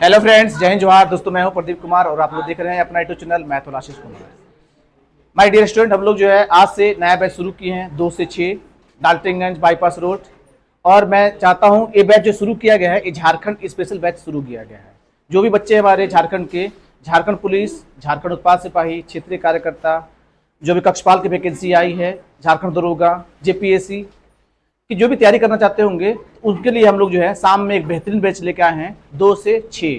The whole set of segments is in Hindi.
हेलो फ्रेंड्स, जय हिंद जोहार। दोस्तों मैं हूं प्रदीप कुमार और आप लोग देख रहे हैं अपना यूट्यूब चैनल मैथ और Ashish Kumar. My dear student, हम लोग जो है आज से नया बैच शुरू किए हैं 2 से 6 डाल्टनगंज बाईपास रोड। और मैं चाहता हूं ये बैच जो शुरू किया गया है ये झारखंड स्पेशल बैच शुरू किया गया है। जो भी बच्चे हमारे झारखंड के, झारखंड पुलिस, झारखंड उत्पाद सिपाही, क्षेत्रीय कार्यकर्ता, जो भी कक्षपाल की वैकेंसी आई है, झारखंड दरोगा, जेपीएससी कि जो भी तैयारी करना चाहते होंगे उनके लिए हम लोग जो है शाम में एक बेहतरीन बैच लेके आए हैं 2 से 6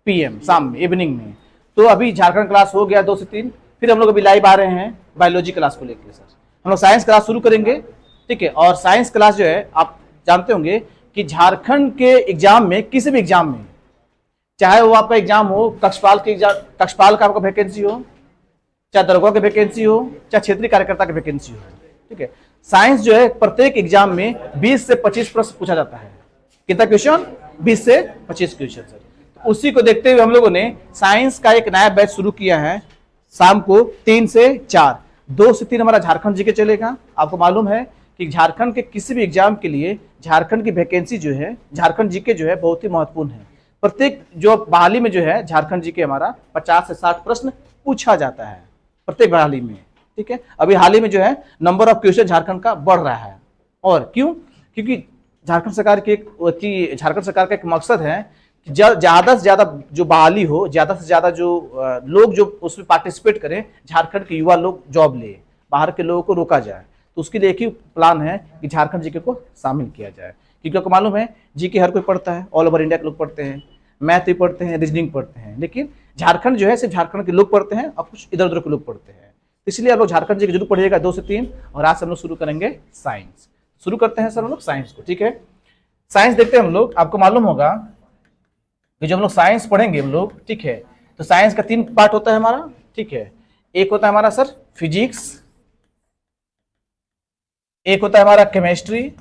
PM शाम में, इवनिंग में। तो अभी झारखंड क्लास हो गया 2 से 3, फिर हम लोग अभी लाइव आ रहे हैं बायोलॉजी क्लास को लेकर। सर हम लोग साइंस क्लास शुरू करेंगे, ठीक है। और साइंस क्लास जो है आप जानते होंगे कि झारखंड के एग्जाम में, किसी भी एग्जाम में, चाहे वो आपका एग्जाम हो कक्षपाल के एग्जाम, कक्षपाल का आपका वैकेंसी हो, चाहे दरोगा की वैकेंसी हो, चाहे क्षेत्रीय कार्यकर्ता की वैकेंसी हो, ठीक है। साइंस जो है प्रत्येक एग्जाम में 20 से 25 प्रश्न पूछा जाता है। कितना क्वेश्चन? 20 से 25 क्वेश्चन। सर तो उसी को देखते हुए हम लोगों ने साइंस का एक नया बैच शुरू किया है शाम को 3 से 4। 2 से 3 हमारा झारखंड जीके चलेगा। आपको मालूम है कि झारखंड के किसी भी एग्जाम के लिए झारखंड की वैकेंसी जो है, झारखंड जीके जो है बहुत ही महत्वपूर्ण है। प्रत्येक जो बहाली में जो है झारखंड जीके हमारा 50 से 60 प्रश्न पूछा जाता है प्रत्येक बहाली में, ठीक है। अभी हाल ही में जो है नंबर ऑफ क्वेश्चन झारखंड का बढ़ रहा है। और क्यों? क्योंकि झारखंड सरकार का एक मकसद है कि ज्यादा से ज्यादा जो बहाली हो, ज्यादा से ज्यादा जो लोग जो उसमें पार्टिसिपेट करें, झारखंड के युवा लोग जॉब ले, बाहर के लोगों को रोका जाए। तो उसके लिए एक ही प्लान है कि झारखंड जीके को शामिल किया जाए। क्योंकि आपको मालूम है जीके हर कोई पढ़ता है, ऑल ओवर इंडिया के लोग पढ़ते हैं, मैथ भी पढ़ते हैं, रीजनिंग पढ़ते हैं, लेकिन झारखंड जो है सिर्फ झारखंड के लोग पढ़ते हैं और कुछ इधर उधर के लोग पढ़ते हैं। इसलिए आप लोग झारखंड जीके जरूर पढ़िएगा 2 से 3। और आज से हम लोग शुरू करेंगे साइंस। शुरू करते हैं सर हम लोग साइंस को, ठीक है। साइंस देखते हैं हम लोग। आपको मालूम होगा कि जब हम लोग साइंस पढ़ेंगे हम लोग, ठीक है, तो साइंस का 3 पार्ट होता है हमारा, ठीक है। एक होता है हमारा सर फिजिक्स, एक होता है हमारा केमिस्ट्री,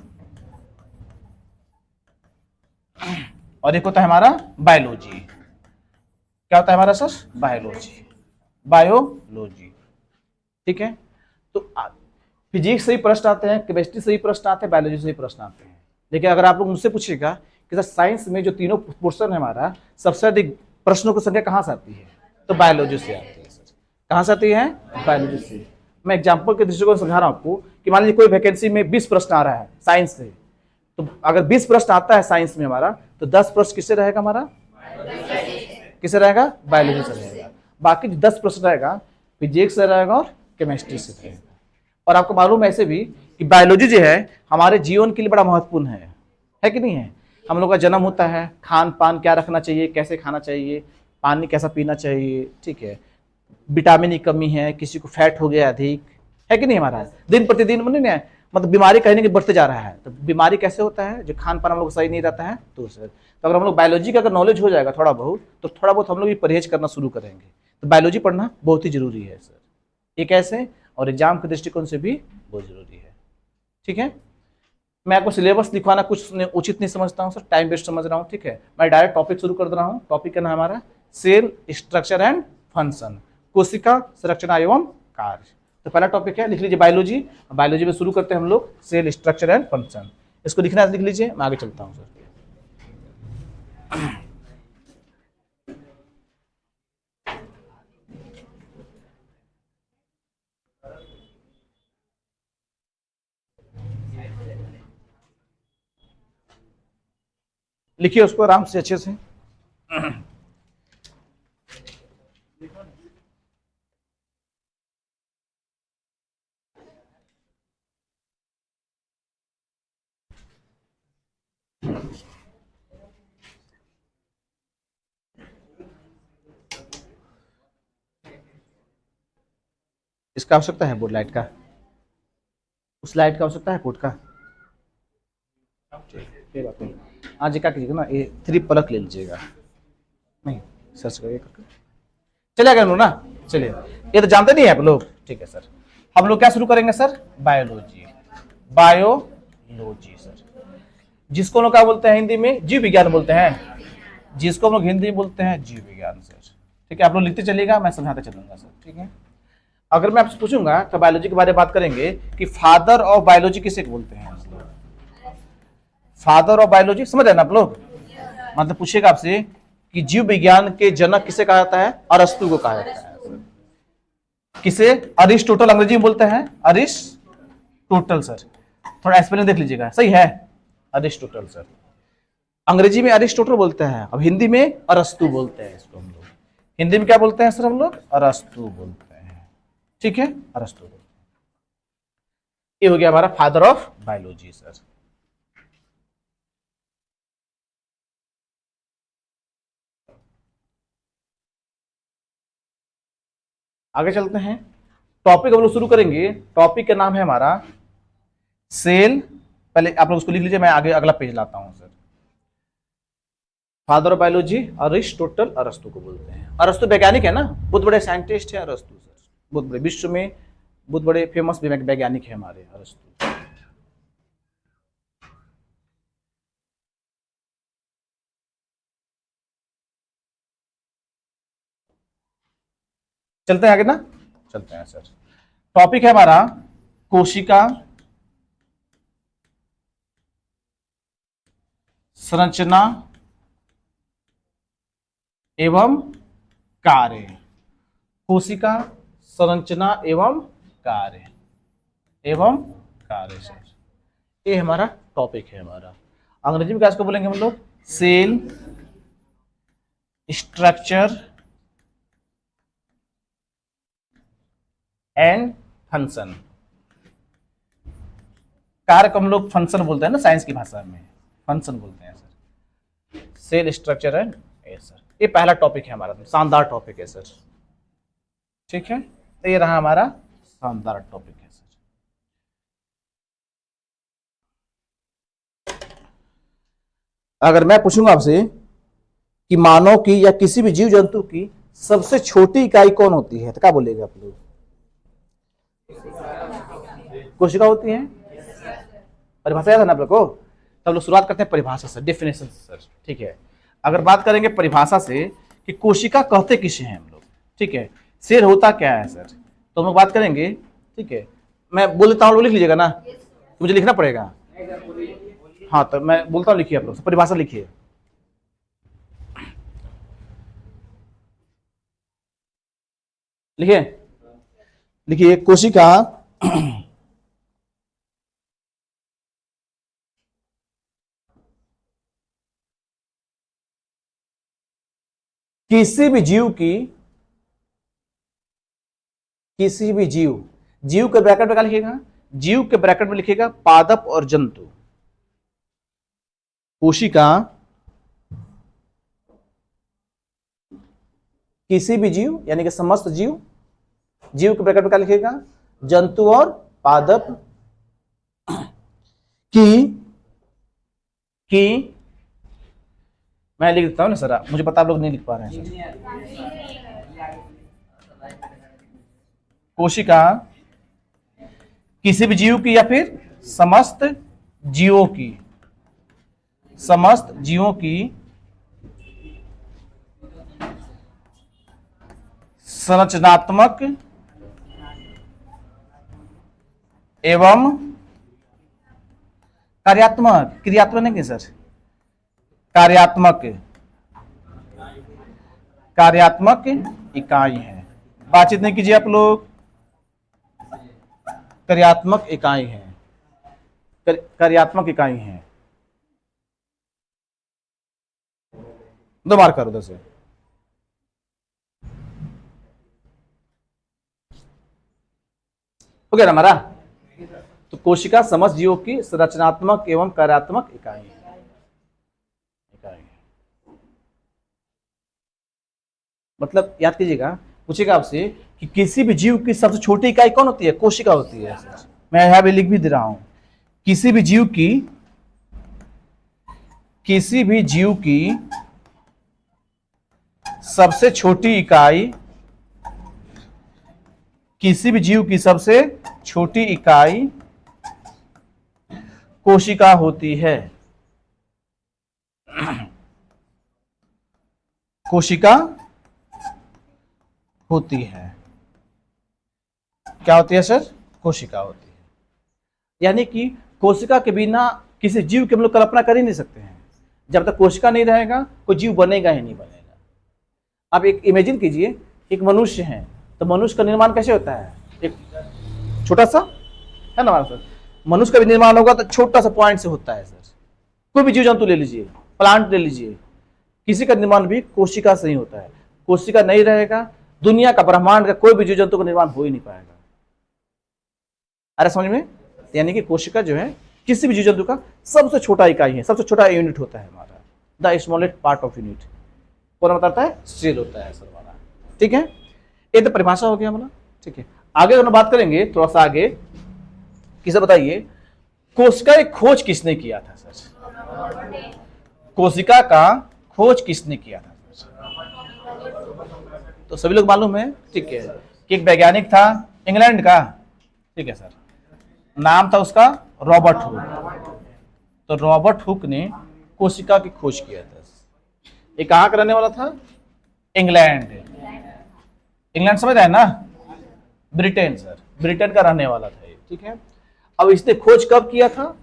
और एक होता है हमारा बायोलॉजी। क्या होता है हमारा सर? बायोलॉजी, ठीक है। तो फिजिक्स से ही प्रश्न आते हैं, केमिस्ट्री से ही प्रश्न आते हैं, बायोलॉजी से ही प्रश्न आते हैं। लेकिन अगर आप लोग मुझसे पूछिएगा कि सर साइंस में जो तीनों पोर्शन है हमारा, सबसे अधिक प्रश्नों की संख्या कहाँ से आती है? तो बायोलॉजी से आती है सर। कहाँ से आती है? बायोलॉजी से। मैं एग्जाम्पल के दृष्टिकोण से समझा रहा हूँ आपको कि मान लीजिए कोई वैकेंसी में 20 प्रश्न आ रहा है साइंस से, तो अगर 20 प्रश्न आता है साइंस में हमारा, तो 10 प्रश्न किससे रहेगा हमारा? किससे रहेगा? बायोलॉजी से रहेगा। बाकी जो 10 प्रश्न रहेगा फिजिक्स से रहेगा और केमिस्ट्री से रहेगा। और आपको मालूम है ऐसे भी कि बायोलॉजी जो है हमारे जीवन के लिए बड़ा महत्वपूर्ण है कि नहीं है? हम लोग का जन्म होता है, खान पान क्या रखना चाहिए, कैसे खाना चाहिए, पानी कैसा पीना चाहिए, ठीक है। विटामिन की कमी है, किसी को फैट हो गया अधिक, है कि नहीं? हमारा दिन प्रतिदिन मतलब बीमारी कहीं ना कहीं बढ़ते जा रहा है। तो बीमारी कैसे होता है? जो खान पान हम लोग सही नहीं रहता है। तो सर तो अगर हम लोग बायोलॉजी का अगर नॉलेज हो जाएगा थोड़ा बहुत, तो थोड़ा बहुत हम लोग भी परहेज करना शुरू करेंगे। तो बायोलॉजी पढ़ना बहुत ही जरूरी है सर। एक ऐसे और एग्जाम के दृष्टिकोण से भी बहुत जरूरी है, ठीक है। मैं आपको सिलेबस लिखवाना कुछ उचित नहीं समझता हूँ सर, टाइम वेस्ट समझ रहा हूँ, ठीक है। मैं डायरेक्ट टॉपिक शुरू कर दे रहा हूँ। टॉपिक का नाम हमारा सेल स्ट्रक्चर एंड फंक्शन, कोशिका संरचना एवं कार्य। तो पहला टॉपिक है, लिख लीजिए बायोलॉजी। बायोलॉजी में शुरू करते हैं हम लोग सेल स्ट्रक्चर एंड फंक्शन। इसको लिखना है, लिख लीजिए, मैं आगे चलता हूँ सर। लिखिए उसको आराम से, अच्छे से। इसका आवश्यकता है बोर्ड लाइट का, उस लाइट का आवश्यकता है कोड का। कोई बात नहीं, आज क्या कीजिएगा ना, ये 3 प्लग ले लीजिएगा, नहीं सर्च करिए करके चलेगा ना। चलिए, ये तो जानते नहीं है आप लोग, ठीक है सर। हम लोग क्या शुरू करेंगे सर? बायोलॉजी। बायोलॉजी सर, जिसको लोग क्या बोलते हैं हिंदी में? जीव विज्ञान बोलते हैं। जिसको हम लोग हिंदी में बोलते हैं जीव विज्ञान सर, ठीक है। आप लोग लिखते चलिएगा, मैं समझाते चलूंगा सर, ठीक है। अगर मैं आपसे पूछूंगा तो बायोलॉजी के बारे में बात करेंगे कि फादर ऑफ बायोलॉजी किसे बोलते हैं? फादर ऑफ बायोलॉजी, समझ रहे ना आप लोग? मतलब पूछेगा आपसे कि जीव विज्ञान के जनक किसे कहा जाता है? अरस्तु को कहा जाता है। किसे? अरिस्टोटल, अंग्रेजी में बोलते हैं अरिस्टोटल सर। थोड़ा स्पेलिंग देख लीजिएगा, सही है? Aristotle sir. अंग्रेजी में अरिस्टोटल बोलते हैं, अब हिंदी में अरस्तु बोलते हैं इसको हम लोग। हिंदी में क्या बोलते हैं सर हम लोग? अरस्तु बोलते हैं। ठीक है, अरस्तु बोलते हैं। ये हो गया हमारा फादर ऑफ बायोलॉजी सर। आगे चलते हैं, टॉपिक हम लोग शुरू करेंगे। टॉपिक का नाम है हमारा सेल। पहले आप लोग उसको लिख लीजिए, मैं आगे अगला पेज लाता हूं sir. Father of biology Aristotle, अरस्तु को बोलते हैं। अरस्तु वैज्ञानिक है ना, बहुत बड़े साइंटिस्ट है अरस्तु सर, बहुत बड़े, विश्व में बहुत बड़े फेमस वैज्ञानिक है हमारे अरस्तु। चलते हैं आगे ना, चलते हैं सर। टॉपिक है हमारा कोशिका संरचना एवं कार्य। कोशिका संरचना एवं कार्य, एवं कार्य सर, ये हमारा टॉपिक है हमारा। अंग्रेजी में क्या इसको बोलेंगे हम लोग? Cell structure and function. कार्य को हम लोग फंक्शन बोलते हैं ना साइंस की भाषा में, फंक्शन बोलते हैं sir. Cell structure and sir, ये पहला टॉपिक है हमारा, शानदार टॉपिक है सर। ठीक है, तो ये रहा हमारा शानदार टॉपिक है सर। अगर मैं पूछूंगा आपसे कि मानव की या किसी भी जीव जंतु की सबसे छोटी इकाई कौन होती है, तो क्या बोलेगा आप लोग? कोशिका होती है। परिभाषा याद है ना आप लोग को? तब लोग शुरुआत करते हैं परिभाषा से, डेफिनेशन सर। ठीक है, अगर बात करेंगे परिभाषा से कि कोशिका कहते किसे हैं हम लोग, ठीक है, सेल होता क्या है सर, तो हम लोग बात करेंगे। ठीक है, मैं बोल देता हूँ, लिख लीजिएगा ना, मुझे लिखना पड़ेगा। हाँ, तो मैं बोलता हूँ, लिखिए आप लोग, परिभाषा लिखिए। लिखिए, लिखिए कोशिका किसी भी जीव की, किसी भी जीव, जीव के ब्रैकेट में क्या लिखेगा? जीव के ब्रैकेट में लिखेगा पादप और जंतु। कोशिका किसी भी जीव यानी कि समस्त जीव, जीव के ब्रैकेट में क्या लिखेगा? जंतु और पादप की मैं लिख देता हूं ना सर, मुझे पता आप लोग नहीं लिख पा रहे हैं सर। कोशिका किसी भी जीव की या फिर समस्त जीवों की, समस्त जीवों की संरचनात्मक एवं कार्यात्मक, क्रियात्मक नहीं सर, कार्यात्मक, कार्यात्मक इकाई है। बातचीत नहीं कीजिए आप लोग, कार्यात्मक इकाई है, कार्यात्मक इकाई है। दो मार्क करो उधर से। हो गया ना हमारा? तो कोशिका समस्त जीवों की संरचनात्मक एवं कार्यात्मक इकाई है। मतलब याद कीजिएगा, पूछेगा आपसे कि किसी भी जीव की सबसे छोटी इकाई कौन होती है? कोशिका होती है। मैं यहां भी लिख भी दे रहा हूं, किसी भी जीव की, किसी भी जीव की सबसे छोटी इकाई, किसी भी जीव की सबसे छोटी इकाई कोशिका होती है। कोशिका होती है। क्या होती है सर? कोशिका होती है। यानी कि कोशिका के बिना किसी जीव की हम लोग कल्पना कर ही नहीं सकते हैं। जब तक कोशिका नहीं रहेगा कोई जीव बनेगा ही नहीं बनेगा। आप एक इमेजिन कीजिए, एक मनुष्य है, तो मनुष्य का निर्माण कैसे होता है? एक छोटा सा है ना सर, मनुष्य का भी निर्माण होगा तो छोटा सा पॉइंट से होता है सर। कोई भी जीव जंतु ले लीजिए, प्लांट ले लीजिए, किसी का निर्माण भी कोशिका से ही होता है। कोशिका नहीं रहेगा, दुनिया का, ब्रह्मांड का कोई भी जीव जंतु का निर्माण हो ही नहीं पाएगा। अरे समझ में? यानी कि कोशिका जो है किसी भी जीव जंतु का सबसे छोटा इकाई है, सबसे छोटा यूनिट होता है हमारा, the smallest part of unit. कौन बताता है? सेल होता है सर हमारा। ठीक है, ये तो परिभाषा हो गया हमारा। ठीक है, आगे हम बात करेंगे थोड़ा सा आगे। किसे बताइए, कोशिका की खोज किसने किया था सर? कोशिका का खोज किसने किया था सर? तो सभी लोग मालूम है। ठीक है, कि एक वैज्ञानिक था इंग्लैंड का। ठीक है सर, नाम था उसका रॉबर्ट हुक। तो रॉबर्ट हुक ने कोशिका की खोज किया था। ये कहाँ का रहने वाला था? इंग्लैंड। इंग्लैंड समझ रहे हैं ना? ब्रिटेन सर, ब्रिटेन का रहने वाला था ये। ठीक है, अब इसने खोज कब किया था?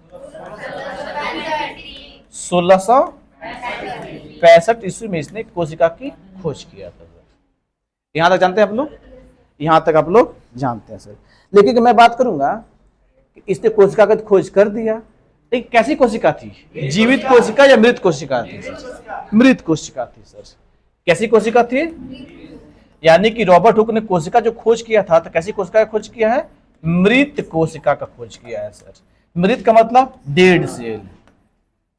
1665 ईस्वी में इसने कोशिका की खोज किया था सर। यहां तक जानते हैं आप लोग? यहां तक आप लोग जानते हैं सर। लेकिन मैं बात करूंगा कि इसने कोशिका की खोज कर दिया, एक कैसी कोशिका थी? जीवित कोशिका या मृत कोशिका थी सर? मृत कोशिका थी सर। कैसी कोशिका थी? यानी कि रॉबर्ट हुक ने कोशिका जो खोज किया था, तो कैसी कोशिका का खोज किया है? मृत कोशिका का खोज किया है सर। मृत का मतलब डेड सेल,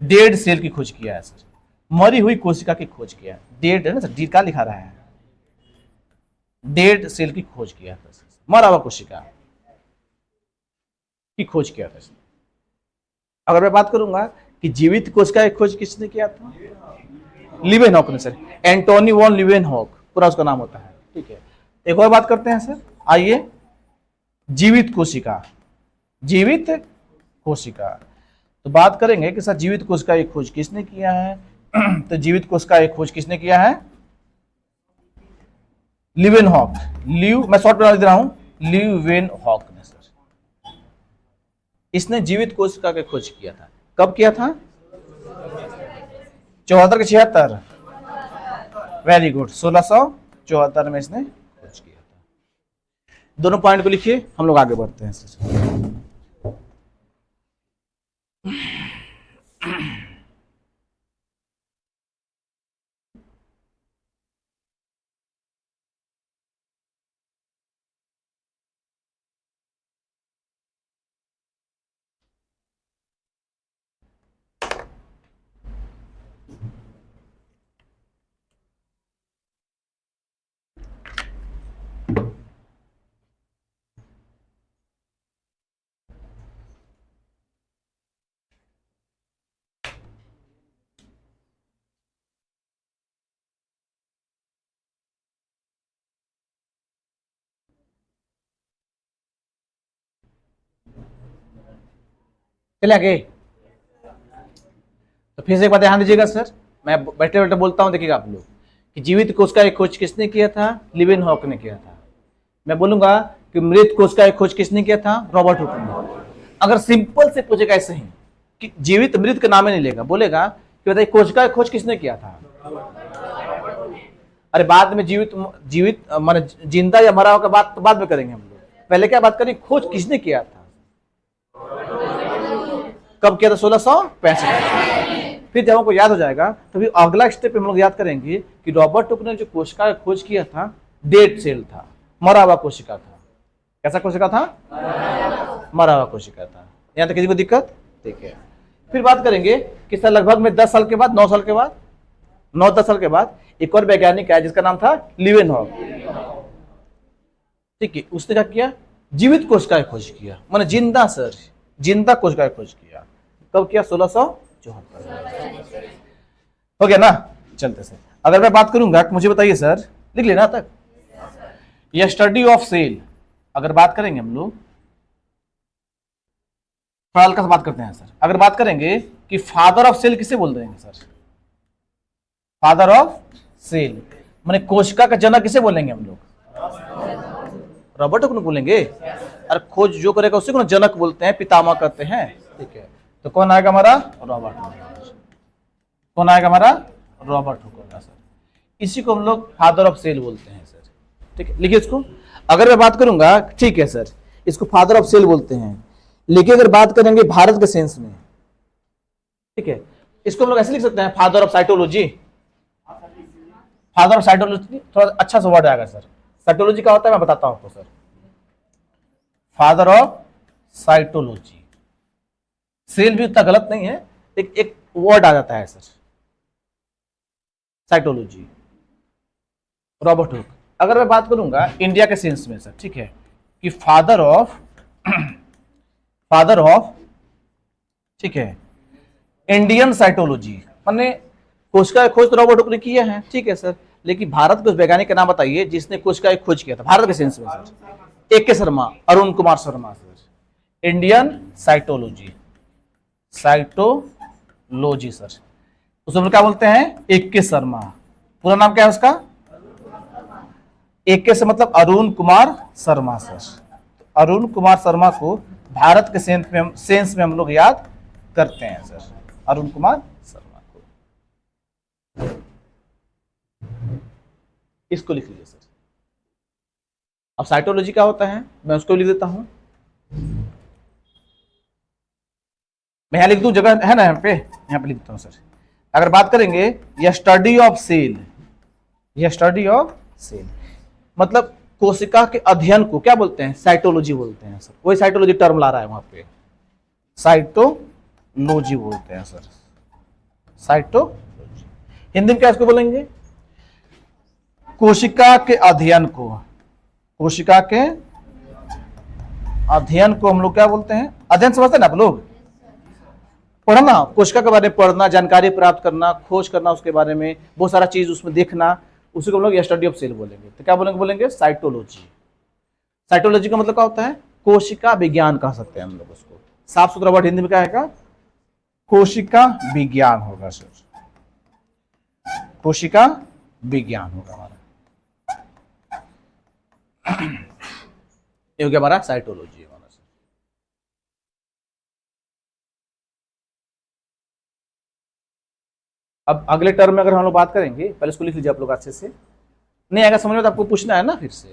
डेड सेल की खोज किया है सर। मरी हुई कोशिका की खोज किया है। डेड है ना सर, डी का लिखा रहा है, डेड सेल की खोज किया था सर। मरा हुआ कोशिका की खोज किया था सर। अगर मैं बात करूंगा कि जीवित कोशिका की खोज किसने किया था? लीवेनहॉक ने सर, एंटोनी वॉन लीवेनहॉक पूरा उसका नाम होता है। ठीक है, एक और बात करते हैं सर, आइए। जीवित कोशिका, जीवित कोशिका, तो बात करेंगे कि सर जीवित कोशिका की खोज किसने किया है? तो जीवित कोशिका की खोज किसने किया है? लीवेनहॉक। मैं शॉर्ट बना दे रहा हूं, लीवेनहॉक ने सर, इसने जीवित कोशिका की खोज किया था। कब किया था? 74 के 76? वेरी गुड, 1674 में इसने खोज किया था। दोनों पॉइंट को लिखिए, हम लोग आगे बढ़ते हैं सर। चले आगे। तो फिर से एक बात ध्यान दीजिएगा सर, मैं बैठे बैठे बोलता हूं, देखिएगा आप लोग कि जीवित कोशिका की खोज किसने किया था? लीवेनहॉक ने किया था। मैं बोलूंगा कि मृत कोशिका की खोज किसने किया था? रॉबर्ट हुक ने। अगर सिंपल से पूछेगा ऐसे ही कि जीवित मृत का नाम ही नहीं लेगा, बोलेगा कि बताइए कोशिका की खोज किसने किया था? अरे बाद में जीवित जीवित मान जिंदा या मरा हुआ बात तो बाद में करेंगे हम लोग, पहले क्या बात करें? खोज किसने किया था? कब किया था? 1665। फिर जब हमको याद हो जाएगा तो फिर अगला स्टेप हम लोग याद करेंगे कि रॉबर्ट हुक ने जो कोशिका का खोज किया था, डेड सेल था, मरा हुआ कोशिका था। कैसा कोशिका था? मरा हुआ कोशिका था। यहां तक किसी को दिक्कत? ठीक है, फिर बात करेंगे कि सर लगभग में 10 साल के बाद, 9 साल के बाद, 9-10 साल के बाद एक और वैज्ञानिक आया जिसका नाम था लीवेनहॉक। ठीक है, उसने क्या किया? जीवित कोशिका की खोज किया, माने जिंदा सर, जिंदा कोशिका की खोज किया। कब किया? 1674। हो गया ना? चलते सर, अगर मैं बात करूंगा, मुझे बताइए सर, लिख लेना तक, यह स्टडी ऑफ सेल, अगर बात करेंगे हम लोग, थोड़ा हल्का सा बात करते हैं सर। अगर बात करेंगे कि फादर ऑफ सेल किसे बोल देंगे सर? फादर ऑफ सेल माने कोशिका का जनक किसे बोलेंगे हम लोग? रॉबर्ट हुक को बोलेंगे। अरे खोज जो करेगा उसी को जनक बोलते हैं, पितामह कहते हैं। ठीक है, तो कौन आएगा हमारा? Robert Hooke. कौन आएगा हमारा? रॉबर्ट हुक होगा सर। इसी को हम लोग फादर ऑफ सेल बोलते हैं सर। ठीक है, लिखिए इसको। अगर मैं बात करूंगा, ठीक है सर, इसको फादर ऑफ सेल बोलते हैं, लेकिन अगर बात करेंगे भारत के सेंस में, ठीक है, इसको हम लोग ऐसे लिख सकते हैं, father of cytology. Father of cytology थोड़ा अच्छा सा वर्ड आएगा सर। साइटोलॉजी क्या होता है मैं बताता हूं आपको sir. Father of cytology, cell भी उतना गलत नहीं है, एक वर्ड आ जाता है सर, साइटोलॉजी, रॉबर्ट हुक। अगर मैं बात करूंगा इंडिया के सेंस में सर, ठीक है, कि फादर ऑफ ठीक है, इंडियन साइटोलॉजी, माने कोशिका की खोज तो रॉबर्ट हुक ने किया है, ठीक है सर, लेकिन भारत के उस वैज्ञानिक का नाम बताइए जिसने कोशिका की खोज किया था भारत के सेंस में sir. AK Sharma, Arun Kumar Sharma sir. Indian cytology, cytology sir, उसमें क्या बोलते हैं? AK शर्मा। पूरा नाम क्या है उसका? AK से मतलब अरुण कुमार शर्मा सर। अरुण कुमार शर्मा को भारत के सेंस में हम लोग याद करते हैं सर, अरुण कुमार शर्मा को। इसको लिख लीजिए सर। अब साइटोलॉजी क्या होता है मैं उसको लिख देता हूं। मैं यहां लिख दूं, जगह है ना यहाँ पे लिख देता हूं सर। अगर बात करेंगे यह स्टडी ऑफ सेल, यह स्टडी ऑफ सेल मतलब कोशिका के अध्ययन को क्या बोलते हैं? साइटोलॉजी बोलते हैं सर। वही साइटोलॉजी टर्म ला रहा है वहां पे, साइटोलॉजी बोलते हैं सर, साइटोलॉजी। हिंदी में क्या इसको बोलेंगे? कोशिका के अध्ययन को, कोशिका के अध्ययन को हम लोग क्या बोलते हैं? अध्ययन समझते हैं ना आप लोग? पढ़ना, कोशिका के बारे में पढ़ना, जानकारी प्राप्त करना, खोज करना उसके बारे में, बहुत सारा चीज उसमें देखना, उसी को हम लोग स्टडी ऑफ सेल बोलेंगे। तो क्या बोलेंगे? साइटोलॉजी। साइटोलॉजी का मतलब क्या होता है? कोशिका विज्ञान कह सकते हैं हम लोग उसको। साफ सुथरा वर्ड हिंदी में क्या है? कोशिका विज्ञान होगा सर, कोशिका विज्ञान होगा हमारा। ये हो गया हमारा साइटोलॉजी हमारा सर। अब अगले टर्म में अगर हम लोग बात करेंगे, पहले इसको लिख लीजिए आप लोग अच्छे से। नहीं आएगा समझ में तो आपको पूछना है ना फिर से,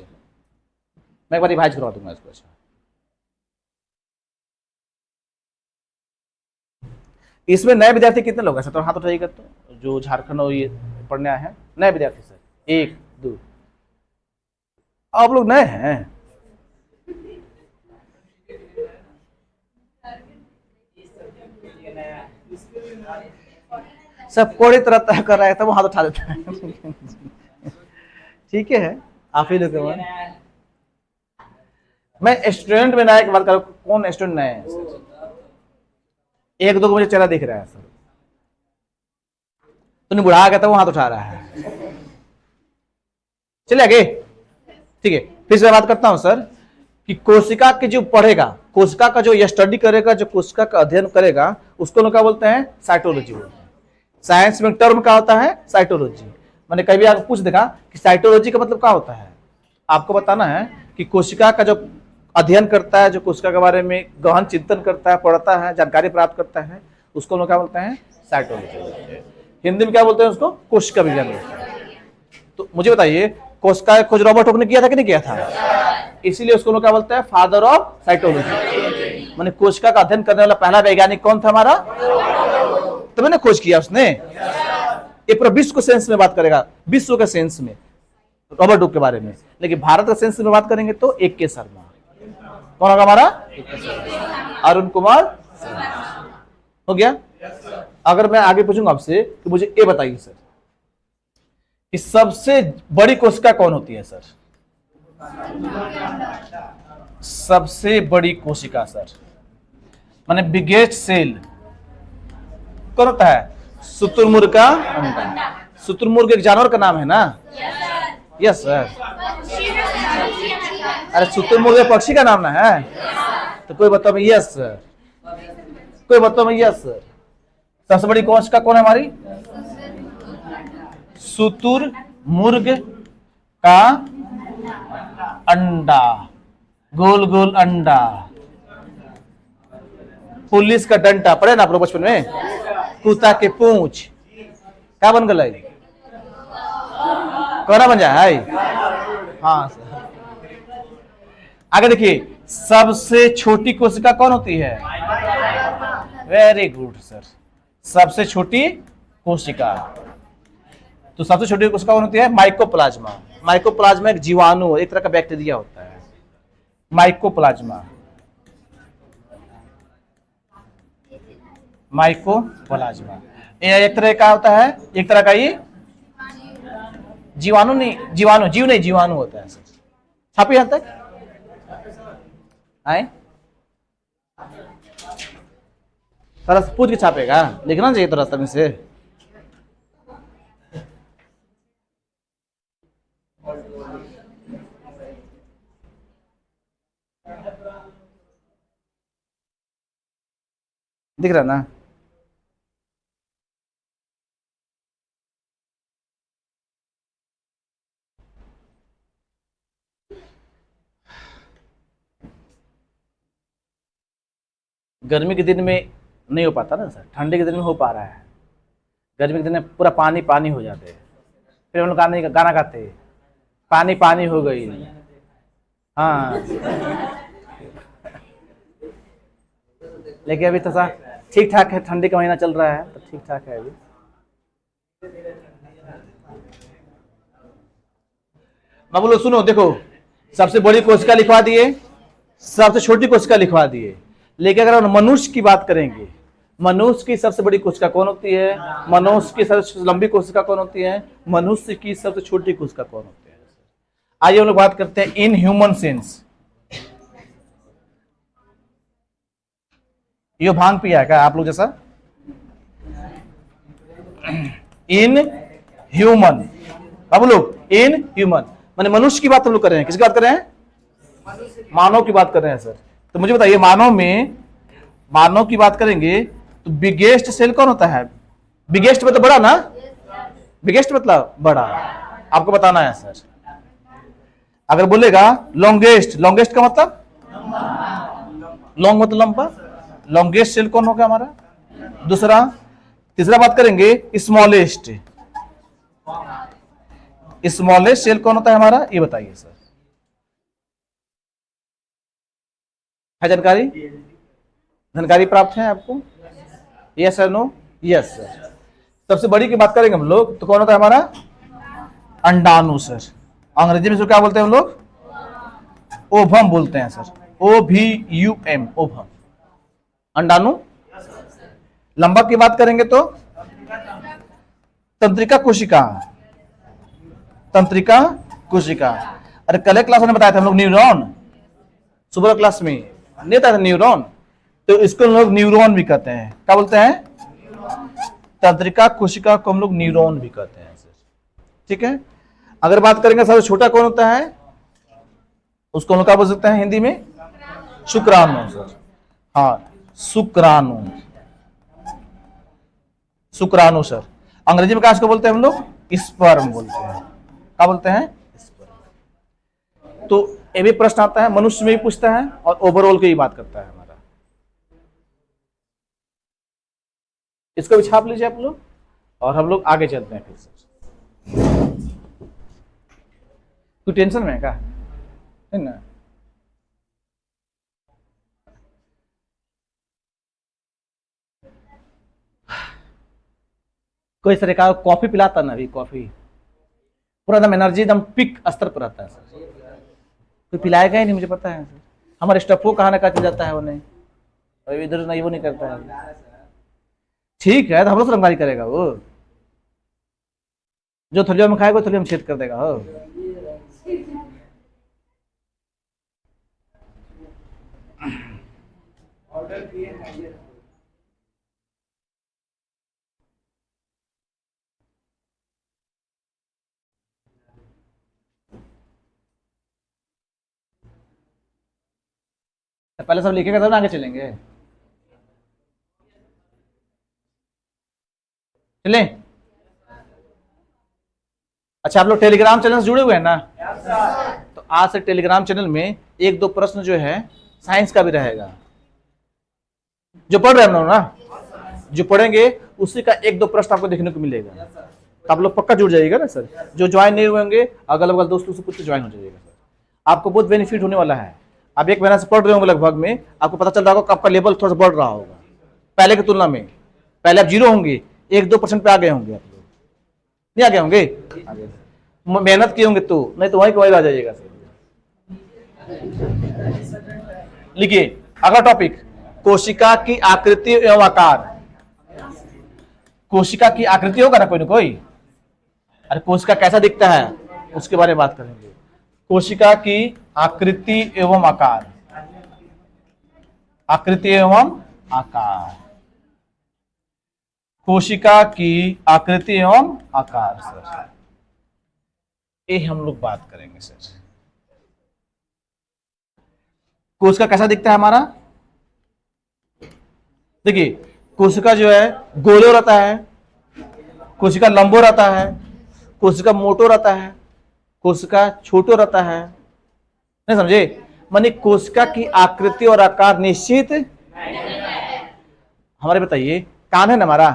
मैं एक बार रिवाइज करवा दूंगा इसको। अच्छा, इसमें नए विद्यार्थी कितने लोग हैं सर? तो हाथ उठाइएगा, तो जो झारखंड और ये पढ़ने आए हैं नए विद्यार्थी सर। 1 2, आप लोग नए हैं? सब कोई तरह तय कर रहा है तब हाथ उठा देता है। ठीक है, आप ही लोग। मैं स्टूडेंट में नया की बात करूं, कौन स्टूडेंट नए हैं सर? 1 2 को मुझे चेहरा दिख रहा है सर। तूने बुढ़ा गया था वो हाथ उठा रहा है। चलिए आगे, ठीक है। फिर से बात करता हूं सर कि कोशिका के जो पढ़ेगा, कोशिका का जो ये स्टडी करेगा, जो कोशिका का अध्ययन करेगा, उसको लोग क्या बोलते हैं? साइटोलॉजी बोलते हैं। साइंस में टर्म क्या होता है? साइटोलॉजी। मैंने कभी आपको पूछ देखा कि साइटोलॉजी का मतलब क्या होता है, आपको बताना है कि कोशिका का जो अध्ययन करता है, जो कोशिका के बारे में गहन चिंतन करता है, पढ़ता है, जानकारी प्राप्त करता है, उसको लोग क्या बोलते हैं? साइटोलॉजी बोलते हैं। हिंदी में क्या बोलते हैं उसको? कोशिका विज्ञान बोलते हैं। तो मुझे बताइए, कोशिका खोज रॉबर्ट हुक ने किया था कि नहीं किया था? इसीलिए उसको लोग क्या बोलते हैं? Father of cytology. माने कोशिका का अध्ययन करने वाला पहला वैज्ञानिक कौन था हमारा? तो मैंने खोज किया उसने। ये पूरा विश्व के सेंस में बात करेगा, विश्व के सेंस में रॉबर्ट हुक के बारे में, लेकिन भारत के सेंस में बात करेंगे तो AK शर्मा। कौन होगा हमारा? अरुण कुमार हो गया। अगर मैं आगे पूछूंगा आपसे कि मुझे ये बताइए सर कि सबसे बड़ी कोशिका कौन होती है सर? सबसे बड़ी कोशिका सर माने बिगेस्ट सेल कौन होता है? शुतुरमुर्ग का अंडा। शुतुरमुर्ग एक जानवर का नाम है ना? Yes sir. अरे शुतुरमुर्ग एक पक्षी का नाम ना है? तो कोई बताओ? Yes sir. कोई बताओ? Yes sir. सबसे बड़ी कोशिका कौन है हमारी? शुतुरमुर्ग का अंडा, गोल गोल अंडा। पुलिस का डंडा पढ़े ना आप लोग बचपन में, कुत्ता के पूंछ क्या बन गए, कोना बन जाए। हाँ सर। आगे देखिए, सबसे छोटी कोशिका कौन होती है? वेरी गुड सर, सबसे छोटी कोशिका। तो सबसे छोटी कोशिका कौन होती है? माइकोप्लाज्मा। माइकोप्लाज्मा एक जीवाणु, एक तरह का बैक्टीरिया होता है, माइकोप्लाज्मा। माइकोप्लाज्मा ये एक तरह का होता है, एक तरह का ये जीवाणु नहीं, जीवाणु जीव नहीं, जीवाणु होता है सर। छापी यहां तक आए, थोड़ा पूछ के छापेगा, लिखना चाहिए थोड़ा समय से। दिख रहा ना? गर्मी के दिन में नहीं हो पाता ना सर, ठंडे के दिन में हो पा रहा है। गर्मी के दिन में पूरा पानी पानी हो जाते हैं, फिर हम लोग गाना गाते हैं, पानी पानी हो गई। हाँ लेकिन अभी तो सा ठीक ठाक है, ठंडी का महीना चल रहा है तो ठीक ठाक है अभी। मैं बोलो सुनो, देखो सबसे बड़ी कोशिका लिखवा दिए, सबसे छोटी कोशिका लिखवा दिए, लेकिन अगर हम मनुष्य की बात करेंगे, मनुष्य की सबसे बड़ी कोशिका कौन होती है? मनुष्य की सबसे लंबी कोशिका कौन होती है? मनुष्य की सबसे छोटी कोशिका कौन होती है? आइए हम लोग बात करते हैं इन ह्यूमन सेंस। ये भांग पिया है क्या आप लोग जैसा? इन ह्यूमन, अब लोग इन ह्यूमन माने मनुष्य की बात हम लोग कर रहे हैं, किसकी बात कर रहे हैं? मानव की बात कर रहे हैं सर। तो मुझे बताइए, मानव में, मानव की बात करेंगे तो बिगेस्ट सेल कौन होता है? बिगेस्ट मतलब बड़ा ना, बिगेस्ट मतलब बड़ा, आपको बताना है सर। अगर बोलेगा लॉन्गेस्ट, लॉन्गेस्ट का मतलब लॉन्ग मतलब लंबा, लॉन्गेस्ट सेल कौन होगा हमारा? दूसरा। तीसरा बात करेंगे स्मॉलेस्ट, स्मॉलेस्ट सेल कौन होता है हमारा? ये बताइए सर, है जानकारी? जानकारी प्राप्त है आपको? Yes sir, no? Yes sir. सबसे बड़ी की बात करेंगे हम लोग तो कौन होता है हमारा? अंडाणु सर। अंग्रेजी में क्या बोलते हैं हम लोग? ओवम बोलते हैं सर, OVUM, ओवम, अंडाणु। लंबा की बात करेंगे तो तंत्रिका कोशिका, तंत्रिका कोशिका। अरे कल क्लास में बताया था हम लोग न्यूरॉन, सुबह क्लास में नहीं था न्यूरॉन, तो इसको लोग न्यूरॉन भी कहते हैं। क्या बोलते हैं? तंत्रिका कोशिका को हम लोग न्यूरॉन भी कहते हैं सर, ठीक है। अगर बात करेंगे सबसे छोटा कौन होता है, उसको हम लोग क्या बोल सकते हैं हिंदी में? शुक्राणु सर। हाँ शुक्राणु, शुक्राणु सर। अंग्रेजी में क्या इसको बोलते हैं हम लोग? स्पर्म बोलते हैं। क्या बोलते हैं? स्पर्म। तो ये भी प्रश्न आता है, मनुष्य में भी पूछता है और ओवरऑल की ही बात करता है हमारा। इसको भी छाप लीजिए आप लोग और हम लोग आगे चलते हैं फिर से। कोई टेंशन में है क्या? है ना? कोई सर का कॉफी पिलाता ना, अभी कॉफी पूरा एकदम एनर्जी एकदम पिक स्तर पर रहता है सर, कोई पिलाएगा ही नहीं, मुझे पता है सर। हमारे स्टफो कहाँ ना कहा जाता है, वो नहीं, इधर नहीं, वो नहीं करता है। ठीक है तो हम लोग से रंगदारी करेगा वो, जो थलियों में खाएगा थलियों में छेद कर देगा। हो पहले सब लिखेगा तब ना आगे चलेंगे। चले? अच्छा आप लोग टेलीग्राम चैनल से जुड़े हुए हैं ना? तो आज से टेलीग्राम चैनल में एक दो प्रश्न जो है साइंस का भी रहेगा। जो पढ़ रहे हैं हम लोग ना, जो पढ़ेंगे उसी का एक दो प्रश्न आपको देखने को मिलेगा, तो आप लोग पक्का जुड़ जाइएगा ना सर। जो ज्वाइन नहीं हुए होंगे अगल बगल दोस्तों से पूछ के ज्वाइन हो जाइएगा सर, आपको बहुत बेनिफिट होने वाला है। आप एक महीना से पढ़ रहे होंगे लगभग में, आपको पता चल रहा होगा आपका लेवल थोड़ा सा बढ़ रहा होगा पहले की तुलना में। पहले आप 0 होंगे, 1-2% पे आ गए होंगे आप लोग, नहीं आ गए होंगे, मेहनत किए होंगे तो, नहीं तो वहीं के वहीं आ जाइएगा सर। लिखिए अगला टॉपिक, कोशिका की आकृति एवं आकार। कोशिका की आकृति होगा ना कोई ना कोई, अरे कोशिका कैसा दिखता है उसके बारे में बात करेंगे। कोशिका की आकृति एवं आकार, आकृति एवं आकार, कोशिका की आकृति एवं आकार सर, ये हम लोग बात करेंगे सर। कोशिका कैसा दिखता है हमारा, देखिए कोशिका जो है गोलो रहता है, कोशिका लंबो रहता है, कोशिका मोटो रहता है, कोशिका छोटो रहता है, नहीं समझे, माने कोशिका की आकृति और आकार निश्चित। हमारे बताइए कान है ना हमारा,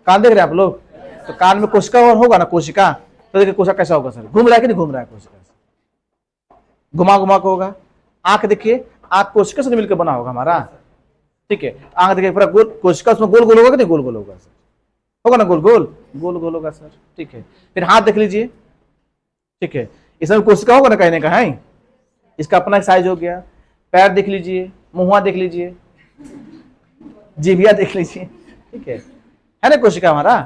कान देख रहे हैं आप लोग, तो कान में कोशिका और होगा ना, कोशिका, तो देखिए कोशिका कैसा होगा सर, घूम रहा है कि नहीं घूम रहा है, कोशिका घुमा घुमा के होगा। आंख देखिए, आंख कोशिका से मिलकर बना होगा हमारा, ठीक है, आंख देखिए पूरा गोल, कोशिका उसमें गोल गोल होगा कि नहीं, गोल गोल होगा सर, होगा ना गोल गोल, गोल गोल होगा सर, ठीक है। फिर हाथ देख लीजिए, ठीक है, इसमें कोशिका होगा ना कहने का है, इसका अपना साइज हो गया। पैर देख लीजिए, मुंह देख लीजिए, जीभिया देख लीजिए, ठीक है ना कोशिका हमारा।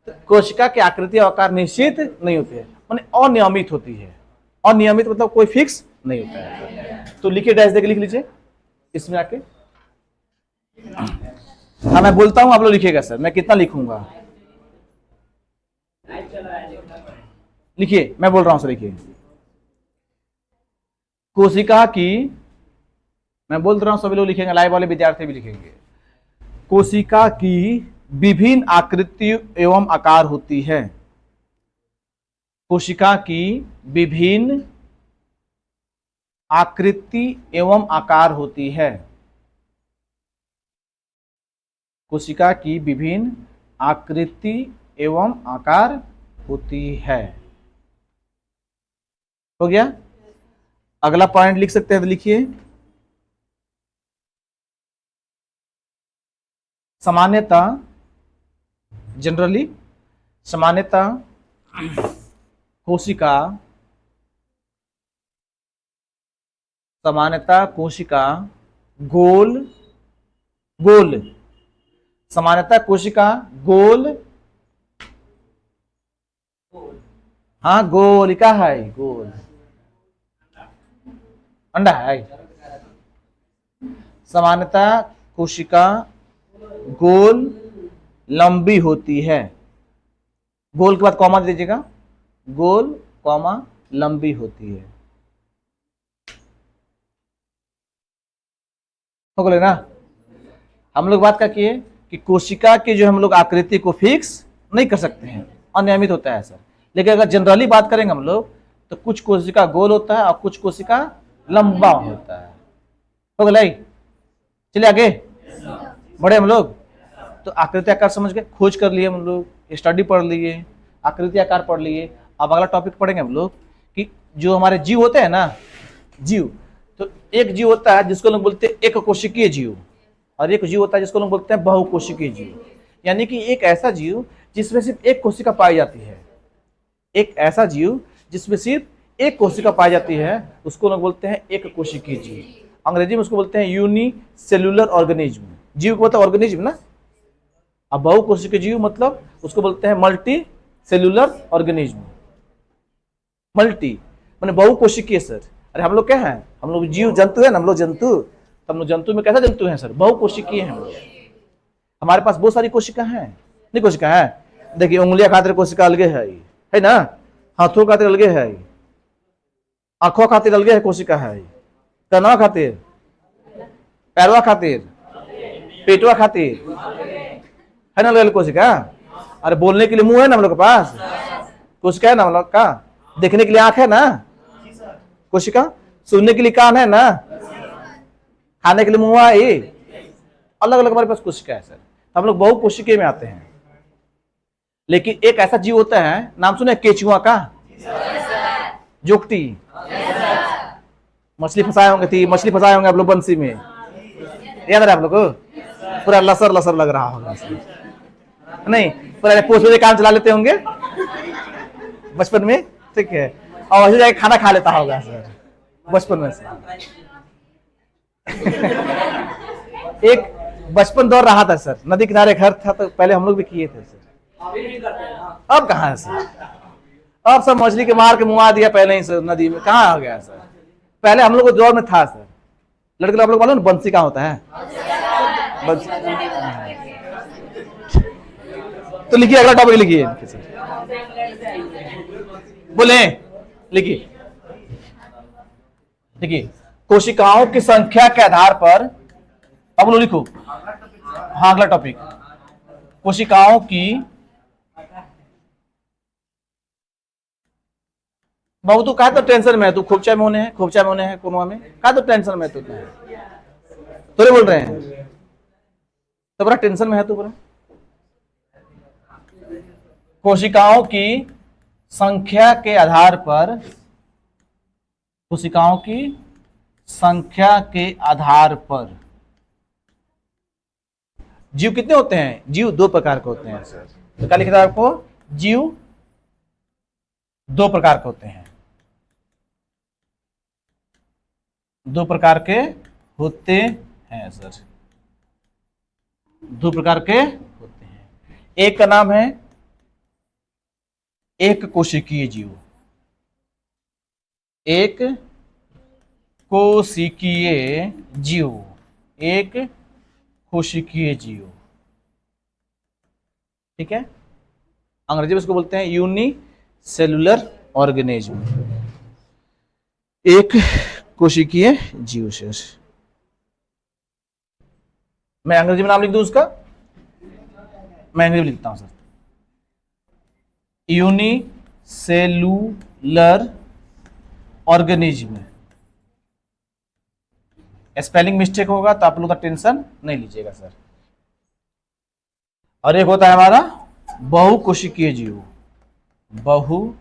तो कोशिका की आकृति और आकार निश्चित नहीं होती है, माने अनियमित होती है। अनियमित मतलब कोई फिक्स नहीं होता है। तो लिखिए डैश देके लिख लीजिए इसमें आके, हाँ मैं बोलता हूं आप लोग लिखिएगा सर, मैं कितना लिखूंगा, लिखिए मैं बोल रहा हूं सर, लिखिए कोशिका की, मैं बोल रहा हूं सभी लोग लिखेंगे, लाइव वाले विद्यार्थी भी लिखेंगे। कोशिका की विभिन्न आकृति एवं आकार होती है, कोशिका की विभिन्न आकृति एवं आकार होती है, कोशिका की विभिन्न आकृति एवं आकार होती है। हो गया, अगला पॉइंट लिख सकते हैं तो लिखिए, सामान्यतः, जनरली, सामान्यतः कोशिका, सामान्यतः कोशिका गोल गोल, सामान्यतः कोशिका गोल, हाँ गोल क्या है, गोल अंडा है। सामान्यतः कोशिका गोल लंबी होती है, गोल के बाद कॉमा दे दीजिएगा, गोल कॉमा लंबी होती है, हो गए ना। हम लोग बात क्या किए कि कोशिका की जो हम लोग आकृति को फिक्स नहीं कर सकते हैं, अनियमित होता है सर। लेकिन अगर जनरली बात करेंगे हम लोग तो कुछ कोशिका गोल होता है और कुछ कोशिका लंबा होता है, हो गए। चलिए आगे बढ़े हम लोग। तो आकृति आकार समझ गए, खोज कर लिए हम लोग, स्टडी पढ़ लिए, आकृति आकार पढ़ लिए। अब अगला टॉपिक पढ़ेंगे हम लोग कि जो हमारे जीव होते हैं ना, जीव, तो एक जीव होता है जिसको लोग बोलते हैं एक कोशिकीय जीव, और एक जीव होता है जिसको लोग बोलते हैं बहुकोशिकीय जीव। यानी कि एक ऐसा जीव जिसमें सिर्फ एक कोशिका पाई जाती है, एक ऐसा जीव जिसमें सिर्फ एक कोशिका पाई जाती है, उसको लोग बोलते हैं एक कोशिकीय जीव। अंग्रेजी में उसको बोलते हैं यूनिसेल्युलर ऑर्गेनिज्म। जीव को बोलते हैं ऑर्गेनिज्म ना, अब बहुकोशिकीय जीव मतलब उसको बोलते हैं मल्टी सेल्युलर ऑर्गेनिज्म। मल्टी माने बहुकोशिकीय सर। अरे हम लोग क्या है, हम लोग जीव जंतु है ना, हम लोग जंतु, तो हम लोग जंतु में कैसा जंतु है सर, बहुकोशिकीय है हम लोग। हमारे पास बहुत सारी कोशिका है, नहीं कोशिका है, देखिए उंगलियां खातिर कोशिका अलगे है ना, हाथों खातिर अलगे है, आंखों खातिर अलगे है कोशिका है, कनवा खातिर, पैरवा खातिर, पेटवा खातिर है ना अलग कोशिका। अरे बोलने के लिए मुंह है ना हम लोग के पास, कोशिका है ना हम लोग का, देखने के लिए आंख है ना कोशिका, सुनने के लिए कान है ना, खाने के लिए मुंह है, अलग अलग हमारे पास कोशिका है सर, तो हम लोग बहु कोशिकीय में आते हैं। लेकिन एक ऐसा जीव होता है, नाम सुने केचुआ का, जोकटी, मछली फंसाए होंगे, थी मछली फंसाए होंगे आप लोग बंसी में, याद है आप लोग को? पूरा लसर लसर लग रहा होगा नहीं, पूरा पोछ में काम चला लेते होंगे बचपन में, ठीक है, और वैसे जाके खाना खा लेता होगा सर बचपन में से। एक बचपन दौर रहा था सर, नदी किनारे घर था, तो पहले हम लोग भी किए थे सर। अब कहाँ है सर? अब सब मछली के मार के मुआ दिया पहले ही सर, नदी में कहाँ आ गया सर? पहले हम लोग को दौर में था सर, लड़के आप लोग मालूम बंसी कहाँ होता है? बंसी। तो लिखिए, अगला टॉपिक लिखिए, बोले लिखिए, देखिए कोशिकाओं की संख्या के आधार पर, अब लोग लिखो, हाँ अगला टॉपिक, कोशिकाओं की, बाबू तू कहा तो टेंशन में है, तू खोपचा में होने है कोनवा में, कहा तो टेंशन में तू तो बोल रहे हैं, तो बड़ा टेंशन में है तू बड़ा। कोशिकाओं की संख्या के आधार पर, कोशिकाओं की संख्या के आधार पर जीव कितने होते हैं? जीव दो प्रकार के होते हैं सर। तो क्या लिखा था आपको? जीव दो प्रकार के होते हैं, दो प्रकार के होते हैं सर, दो प्रकार के होते हैं। एक का नाम है एक कोशिकीय जीव, एक कोशिकीय जीव, एक कोशिकीय जीव, ठीक है, अंग्रेजी में इसको बोलते हैं यूनिसेलुलर ऑर्गेनिज्म, एक कोशिकीय जीव सर। मैं अंग्रेजी में नाम लिख दूं उसका, मैं अंग्रेजी में लिखता हूं sir, unicellular organism. Spelling mistake होगा तो आप लोग का टेंशन नहीं लीजिएगा सर। और एक होता है हमारा बहुकोशिकीय जीव, बहुकोशिकीय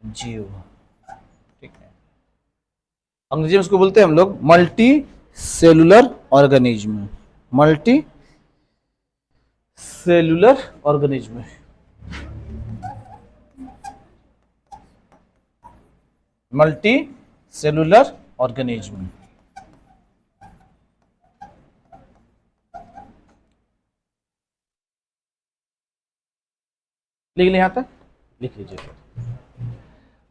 जीव, ठीक है, अंग्रेजी में उसको बोलते हैं हम लोग multi cellular organism, multi cellular organism, multi cellular organism. लिख लिया, यहां तक लिख लीजिए।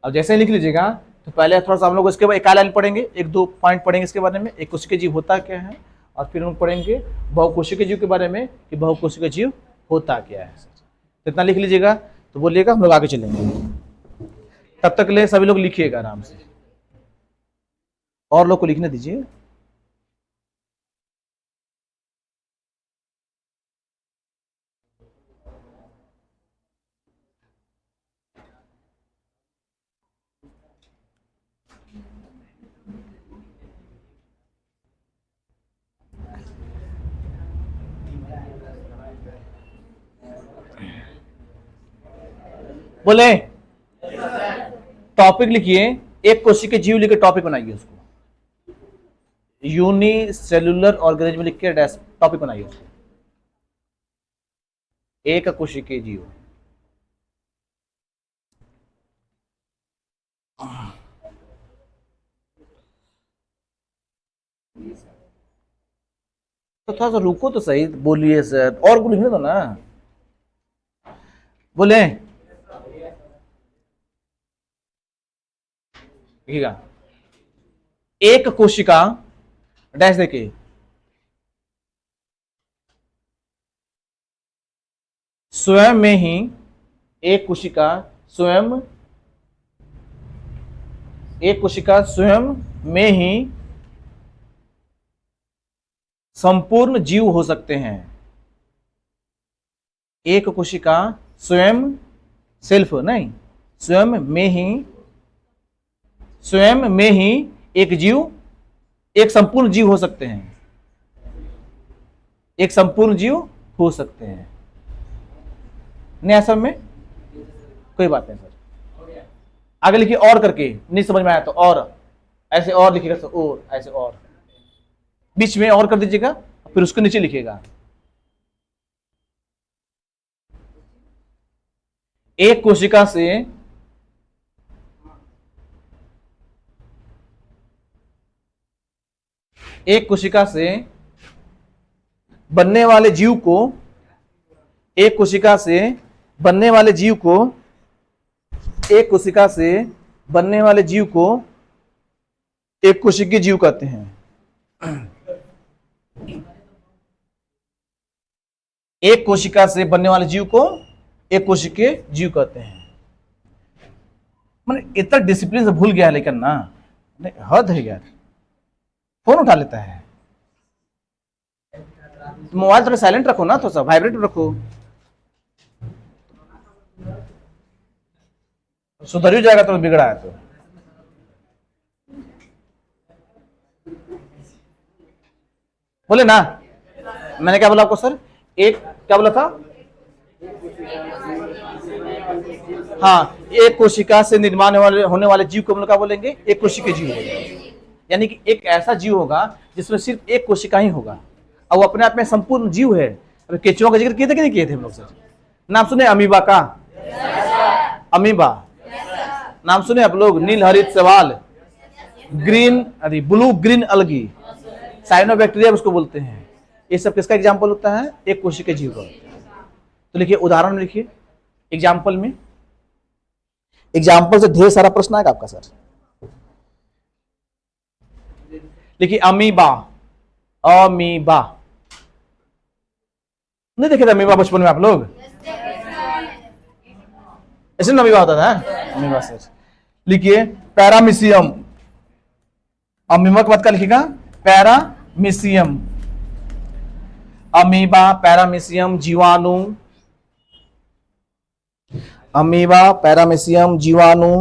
अब जैसे ही लिख लीजिएगा तो पहले थोड़ा सा हम लोग इसके बाद एक लाइन पढ़ेंगे, एक दो पॉइंट पढ़ेंगे इसके बारे में, एक कोशिकीय जीव होता क्या है, और फिर हम पढ़ेंगे बहुकोशिकीय जीव के बारे में कि बहुकोशिकीय जीव होता क्या है। तो इतना लिख लीजिएगा, तो बोलिएगा, हम लोग आगे चलेंगे। तब तक ले सभी लोग लिखिएगा आराम से, और लोग को लिखने दीजिए। बोले टॉपिक लिखिए, एक कोशिकीय जीव लिख के टॉपिक बनाइए उसको, यूनिसेलुलर ऑर्गेनिज्म लिख के टॉपिक बनाइए उसको, एक कोशिकीय जीव। तो थोड़ा सा रुको तो सही, बोलिए सर, और को लिखने दो ना, बोले लिखिएगा, एक कोशिका डैश देखिए, स्वयं में ही, एक कोशिका स्वयं, एक कोशिका स्वयं में ही संपूर्ण जीव हो सकते हैं। एक कोशिका स्वयं, सेल्फ नहीं, स्वयं में ही, स्वयं में ही एक जीव एक संपूर्ण जीव हो सकते हैं, एक संपूर्ण जीव हो सकते हैं। नहीं ऐसा में कोई बात नहीं सर। आगे लिखिए और करके, नहीं समझ में आया तो और, ऐसे और लिखिएगा सर, और ऐसे और, बीच में और कर दीजिएगा, फिर उसके नीचे लिखिएगा। एक कोशिका से बनने वाले जीव को, एक कोशिका से बनने वाले जीव को, एक कोशिका से बनने वाले जीव को एक कोशिकीय जीव कहते हैं। एक कोशिका से बनने वाले जीव को एक कोशिकीय जीव कहते हैं। मैंने इतना डिसिप्लिन से भूल गया है, लेकिन ना हद है यार, फोन उठा लेता है। मोबाइल थोड़ा साइलेंट रखो ना, थोड़ा सा वाइब्रेट रखो, सुधर ही जाएगा तो बिगड़ा है तो। बोले ना, मैंने क्या बोला आपको सर, एक क्या बोला था, हाँ, एक कोशिका से निर्माण होने वाले जीव को हम लोग क्या बोलेंगे, एक कोशिकीय जीव बोलेंगे। यानी कि एक ऐसा जीव होगा जिसमें सिर्फ एक कोशिका ही होगा और वो अपने आप में संपूर्ण जीव है। अभी केचुआ का जिक्र किए थे कि नहीं किए थे हम लोग सर? नाम सुने अमीबा का? अमीबा नाम सुने आप लोग? नील हरित शैवाल, ग्रीन, अरे ब्लू ग्रीन अलगी, साइनोबैक्टीरिया उसको बोलते हैं। ये सब किसका एग्जाम्पल होता है? एक कोशिकीय जीव का। तो लिखिए उदाहरण में, लिखिए एग्जाम्पल में, एग्जाम्पल से ढेर सारा प्रश्न आएगा आपका सर। लिखिए अमीबा, अमीबा नहीं देखे थे अमीबा बचपन में आप लोग? ऐसे ना अमीबा होता था अमीबा सर। लिखिए पैरामीशियम, अमीबा के बाद क्या लिखिएगा? पैरामीशियम, अमीबा पैरामीशियम जीवाणु, अमीबा पैरामीशियम जीवाणु,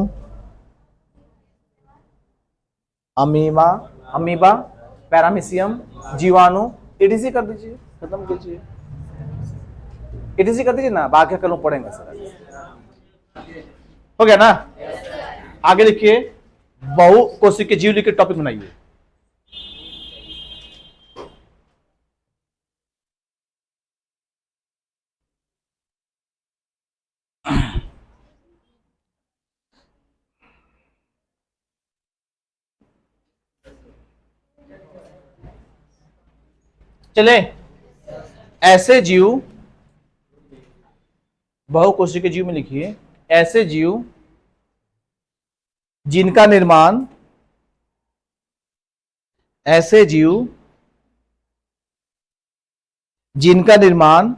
अमीबा, अमीबा पैरामीशियम जीवाणु, एडीसी कर दीजिए, खत्म कीजिए, एडीसी कर दीजिए ना, बाकी कल पढ़ेंगे सर। हो गया ना? आगे लिखिए बहु कोशिकीय जीव लिख के टॉपिक बनाइए। चले, ऐसे जीव, बहुकोशिकीय जीव में लिखिए ऐसे जीव जिनका निर्माण, ऐसे जीव जिनका निर्माण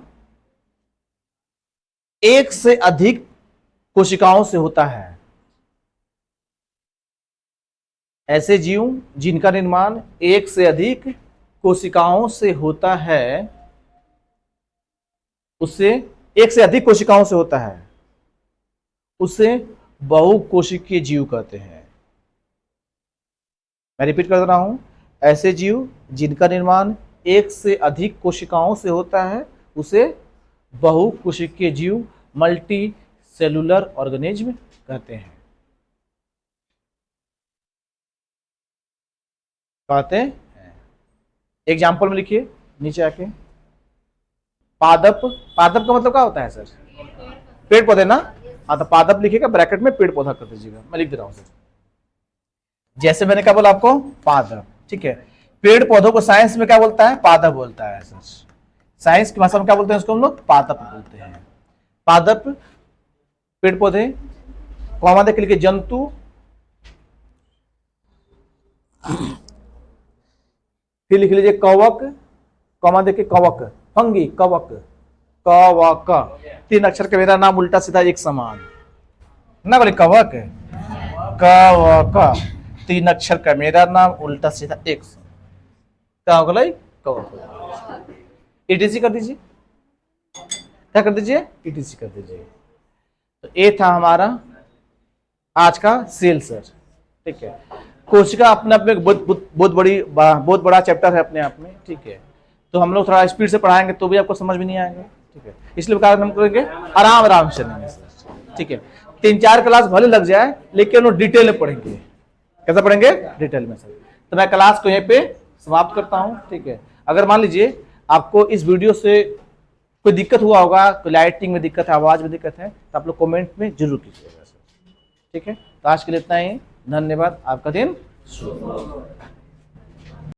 एक से अधिक कोशिकाओं से होता है। ऐसे जीव जिनका निर्माण एक से अधिक कोशिकाओं से होता है, उससे एक से अधिक कोशिकाओं से होता है, उसे बहुकोशिकीय जीव कहते हैं। मैं रिपीट कर रहा हूं, ऐसे जीव जिनका निर्माण एक से अधिक कोशिकाओं से होता है, उसे बहुकोशिकीय जीव, मल्टी सेलुलर ऑर्गेनिज्म कहते हैं। कहते हैं। एग्जाम्पल में लिखिए नीचे आके, पादप, पादप का मतलब क्या होता है सर? पेड़ पौधे ना? हाँ, तो पादप लिखिएगा, ब्रैकेट में पेड़ पौधा कर दीजिएगा, मैं लिख दे रहा हूं सर। जैसे मैंने क्या बोला आपको, पादप, ठीक है। पेड़ पौधों को साइंस में क्या बोलता है? पादप बोलता है सर। साइंस की भाषा में क्या बोलते हैं उसको हम लोग? पादप बोलते हैं। पादप पेड़ पौधे, कॉमा देख लिखिए जंतु, फिर लिख लीजिए कवक, कॉमा देखे कवक, फंगी, कवक, कवक, 3 अक्षर का मेरा नाम उल्टा सीधा एक समान ना बोले, कवक, कवक, 3 अक्षर का मेरा नाम उल्टा सीधा एक समान, क्या होगा? कवक। ईटीसी कर दीजिए, क्या कर दीजिए? ईटीसी कर दीजिए। तो ये था हमारा आज का सेल सर, ठीक है। कोशिका अपने आप में एक बहुत बड़ा चैप्टर है अपने आप में, ठीक है। तो हम लोग थोड़ा स्पीड से पढ़ाएंगे तो भी आपको समझ में नहीं आएगा, ठीक है। इसलिए कारण हम करेंगे आराम आराम से चलेंगे, ठीक है। 3-4 क्लास भले लग जाए लेकिन वो डिटेल में पढ़ेंगे। कैसा पढ़ेंगे? डिटेल में सर। तो मैं क्लास को यहीं पे समाप्त करता हूं, ठीक है। अगर मान लीजिए आपको इस वीडियो से कोई दिक्कत हुआ होगा, कोई लाइटिंग में दिक्कत है, आवाज में दिक्कत है, तो आप लोग कमेंट में जरूर कीजिएगा सर, ठीक है। तो आज के लिए इतना ही, धन्यवाद। आपका दिन शुभ हो।